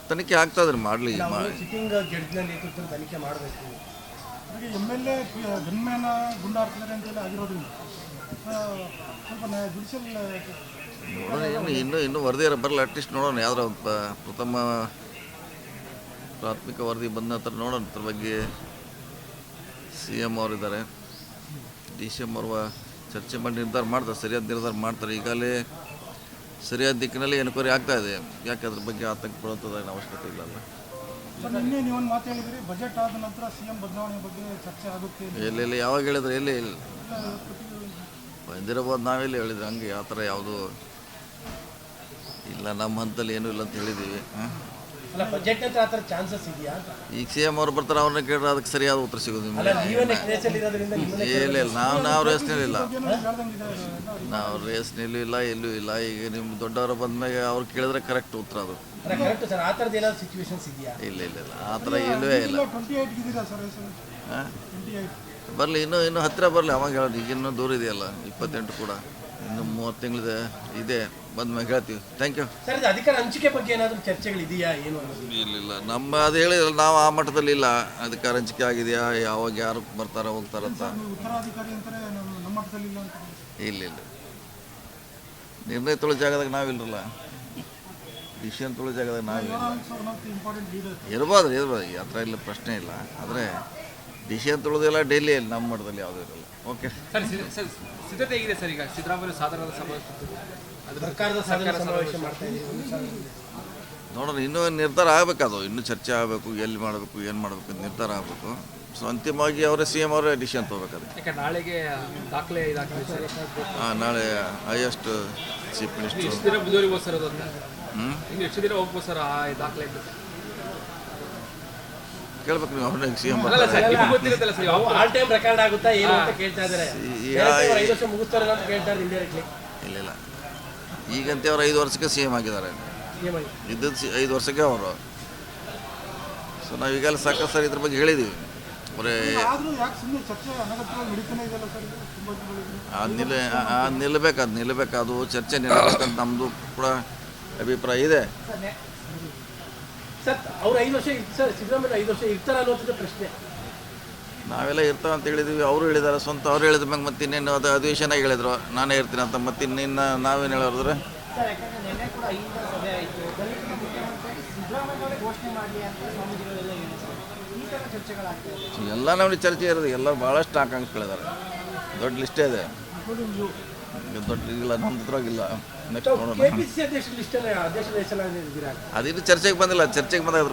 ತನಿಖೆ ಆಗ್ತದ್ರಿ, ಮಾಡಲಿ. ಸಿಟ್ಟಿಂಗ್ ಜಡ್ಜ್ನ ನೇತೃತ್ವದಲ್ಲಿ ತನಿಖೆ ಮಾಡಬೇಕು. ಈಗ MLA ಗನ್ಮ್ಯಾನ ಗುಂಡಾರ್ತಿದ್ದಾರೆ ಅಂತೆಲ್ಲ ಆಗಿರೋದ್ರಿಂದ ಸ್ವಲ್ಪ ಜುಡಿಷಿಯಲ್ ನೋಡೋಣ, ಇನ್ನೂ ವರದಿ ಬರಲ್ಲ. ಅಟ್ಲೀಸ್ಟ್ ನೋಡೋಣ, ಯಾವ್ದಾರ ಪ್ರಥಮ ಪ್ರಾಥಮಿಕ ವರದಿ ಬಂದ ನಂತರ ನೋಡೋಣ. ಅದ್ರ ಬಗ್ಗೆ CM ಅವರಿದ್ದಾರೆ, DCM ಅವರು ಚರ್ಚೆ ಮಾಡಿ ನಿರ್ಧಾರ ಮಾಡ್ತಾರೆ, ಸರಿಯಾದ ನಿರ್ಧಾರ ಮಾಡ್ತಾರೆ. ಈಗಾಗಲೇ ಸರಿಯಾದ ದಿಕ್ಕಿನಲ್ಲಿ ಎನ್ಕ್ವೈರಿ ಆಗ್ತಾ ಇದೆ. ಯಾಕೆ ಅದ್ರ ಬಗ್ಗೆ ಆತಂಕ ಪಡುವಂಥದ್ದು ಅವಶ್ಯಕತೆ ಇಲ್ಲಲ್ಲ. ನಿನ್ನೆ ನೀವೊಂದು ಮಾತು ಹೇಳಿದ್ರಿ, ಬಜೆಟ್ ಆದ ನಂತರ CM ಬದಲಾವಣೆ ಬಗ್ಗೆ ಚರ್ಚೆ ಆಗುತ್ತೆ. ಎಲ್ಲೆಲ್ಲಿ ಯಾವಾಗ ಹೇಳಿದ್ರೆ ಎಲ್ಲಿ ಬಂದಿರಬಹುದು, ನಾವೆಲ್ಲಿ ಹೇಳಿದ್ವಿ ಹಂಗೆ. ಆ ಥರ ಯಾವುದು ಇಲ್ಲ, ನಮ್ಮ ಹಂತಲ್ಲಿ ಏನೂ ಇಲ್ಲ ಅಂತ ಹೇಳಿದ್ದೀವಿ. ಬಜೆಟ್ ಅಂತ ಆ ಥರ ಚಾನ್ಸಸ್ ಇದೆಯಾ? ಈಗ CM ಅವ್ರು ಬರ್ತಾರೆ, ಅವ್ರನ್ನ ಕೇಳಿದ್ರೆ ಅದಕ್ಕೆ ಸರಿಯಾದ ಉತ್ತರ ಸಿಗೋದು ನಿಮಗೆ. ಇಲ್ಲ, ನಾವು ರೇಸ್ನಲ್ಲಿಲ್ಲ, ನಾವು ರೇಸ್ನಲ್ಲೂ ಇಲ್ಲ, ಎಲ್ಲೂ ಇಲ್ಲ. ಈಗ ನಿಮ್ಮ ದೊಡ್ಡವರು ಬಂದ್ಮೇಲೆ ಅವ್ರು ಕೇಳಿದ್ರೆ ಕರೆಕ್ಟ್ ಉತ್ತರ ಅದು. ಇಲ್ಲ, ಆ ಥರ ಇಲ್ಲವೇ ಇಲ್ಲ. ಬರಲಿ, ಇನ್ನೂ ಹತ್ತಿರ ಬರಲಿ, ಅವಾಗ ಹೇಳೋದು. ಈಗ ಇನ್ನೂ ದೂರ ಇದೆಯಲ್ಲ, 28 ಕೂಡ ಇನ್ನು 30 ತಿಂಗಳಿದೆ, ಇದೆ. ಬಂದ್ಮೇಲೆ ಹೇಳ್ತೀವಿ. Thank you. ಅಧಿಕಾರ ಹಂಚಿಕೆ ಬಗ್ಗೆ ಏನಾದರೂ ಚರ್ಚೆಗಳಿದೆಯಾ? ಏನು ಇಲ್ಲ, ನಮ್ಮ ಅದು ಹೇಳಿಲ್ಲ, ನಾವು ಆ ಮಟ್ಟದಲ್ಲಿ ಇಲ್ಲ. ಅಧಿಕಾರ ಹಂಚಿಕೆ ಆಗಿದೆಯಾ, ಯಾವಾಗ ಯಾರು ಬರ್ತಾರೆ ಹೋಗ್ತಾರಂತ. ಇಲ್ಲ, ನಿರ್ಣಯ ತೊಳೋ ಜಾಗದಾಗ ನಾವಿಲ್ಲರಲ್ಲ, ಡಿಸಿಷನ್ ತೊಳೋ ಜಾಗದಾಗ ನಾವಿಲ್ಲ. ಇರ್ಬೋದು, ಆ ಥರ ಇಲ್ಲ, ಪ್ರಶ್ನೆ ಇಲ್ಲ. ಆದರೆ ಡಿಸಿಷನ್ ತೊಳೋದಿಲ್ಲ ಡೆಲ್ಲಿಯಲ್ಲಿ, ನಮ್ಮ ಮಟ್ಟದಲ್ಲಿ ಯಾವುದೂ ಇರಲ್ಲ. ಓಕೆ ಸರ್, ಸಿದ್ಧತೆ ಹೇಗಿದೆ ಸರ್? ಈಗ ಸಿದ್ದರಾಮಯ್ಯ ಸಾಧಾರಣ ಸರ್ಕಾರದ ಸಮಾವೇಶ ಮಾಡ್ತಾ ಇದ್ದೀವಿ. ನೋಡೋಣ, ಇನ್ನೂ ನಿರ್ಧಾರ ಆಗಬೇಕು. ಅದು ಇನ್ನೂ ಚರ್ಚೆ ಆಗಬೇಕು, ಎಲ್ಲಿ ಮಾಡಬೇಕು, ಏನು ಮಾಡಬೇಕು, ನಿರ್ಧಾರ ಆಗಬೇಕು. ಸೊ ಅಂತಿಮವಾಗಿ ಅವರೇ CM ಅವರೇ ಡಿಸಿಷನ್ ತೊಗೋಬೇಕು. ಅದಕ್ಕೆ ನಾಳೆಗೆ ದಾಖಲೆ ನಾಳೆ ಹೈಯೆಸ್ಟ್ ಚೀಫ್ ಮಿನಿಸ್ಟರ್ ಎಷ್ಟು ದಿನ ಬುಧವಾರ ಸರ್? ಅದನ್ನು ಎಷ್ಟು ದಿನ ಹೋಗ್ಬೋದು ಸರ್ ಆ ದಾಖಲೆ? ಕೇಳ್ಬೇಕು ನೀವು, ಅವ್ರನ್ನ CM ಗೊತ್ತಿರುತ್ತಲ್ಲ ಸರ್, ಆಲ್ ಟೈಮ್ ರೆಕಾರ್ಡ್ ಆಗುತ್ತಾ ಏನು ಅಂತ ಕೇಳ್ತಾ ಇದ್ದಾರೆ. 5 ವರ್ಷ ಮುಗಿಸ್ತಾರೆ ಅಂತ ಕೇಳ್ತಾರೆ ಇಂಡೈರೆಕ್ಟ್ಲಿ. ಇಲ್ಲ, ಈಗಂತೆ ಅವ್ರು 5 ವರ್ಷಕ್ಕೆ CM ಆಗಿದ್ದಾರೆ. ಇದ್ದದ್ದು 5 ವರ್ಷಕ್ಕೆ ಅವರು. ಸೊ ನಾವು ಈಗಲೇ ಸಾಕಷ್ಟು ಸರ್ ಇದ್ರ ಬಗ್ಗೆ ಹೇಳಿದ್ದೀವಿ. ಬರೀ ಅದು ನಿಲ್ಲಬೇಕು, ಅದು ಚರ್ಚೆ ನಿಲ್ಲಬೇಕಂತ ನಮ್ಮದು ಕೂಡ ಅಭಿಪ್ರಾಯ ಇದೆ. ಸರ್, ಅವ್ರು 5 ವರ್ಷ ಸಿದ್ದರಾಮಯ್ಯ 5 ವರ್ಷ ಇರ್ತಾರೆ ಅನ್ನೋದು ಪ್ರಶ್ನೆ. ನಾವೆಲ್ಲ ಇರ್ತಾವೆ ಅಂತ ಹೇಳಿದ್ದೀವಿ, ಅವರು ಹೇಳಿದ್ದಾರೆ. ಸ್ವಂತ ಅವ್ರು ಹೇಳಿದ ಮ್ಯಾಗ ಮತ್ತೆ ಇನ್ನೇನು ಅದು ಅಧಿವೇಶನ ಹೇಳಿದ್ರು ನಾನೇ ಇರ್ತೀನಿ ಅಂತ. ಮತ್ತೆ ಇನ್ನೇನು ನಾವೇನು ಹೇಳಿದ್ರೆ ಎಲ್ಲ ನಮಗೆ ಚರ್ಚೆ ಇರೋದು. ಎಲ್ಲ ಭಾಳಷ್ಟು ಆಕಾಂಕ್ಷಿಗಳಿದ್ದಾರೆ, ದೊಡ್ಡ ಲಿಸ್ಟೇ ಇದೆ. ದೊಡ್ಡ ಇಲ್ಲ, ನಮ್ಮ ಹತ್ರವಾಗಿಲ್ಲ. ನೆಕ್ಸ್ಟ್ ನೋಡೋಣ. KPCC ಅಧ್ಯಕ್ಷ ಲಿಸ್ಟ್ ಅದಿನ್ನು ಚರ್ಚೆಗೆ ಬಂದಿಲ್ಲ. ಚರ್ಚೆಗೆ ಬಂದಾಗ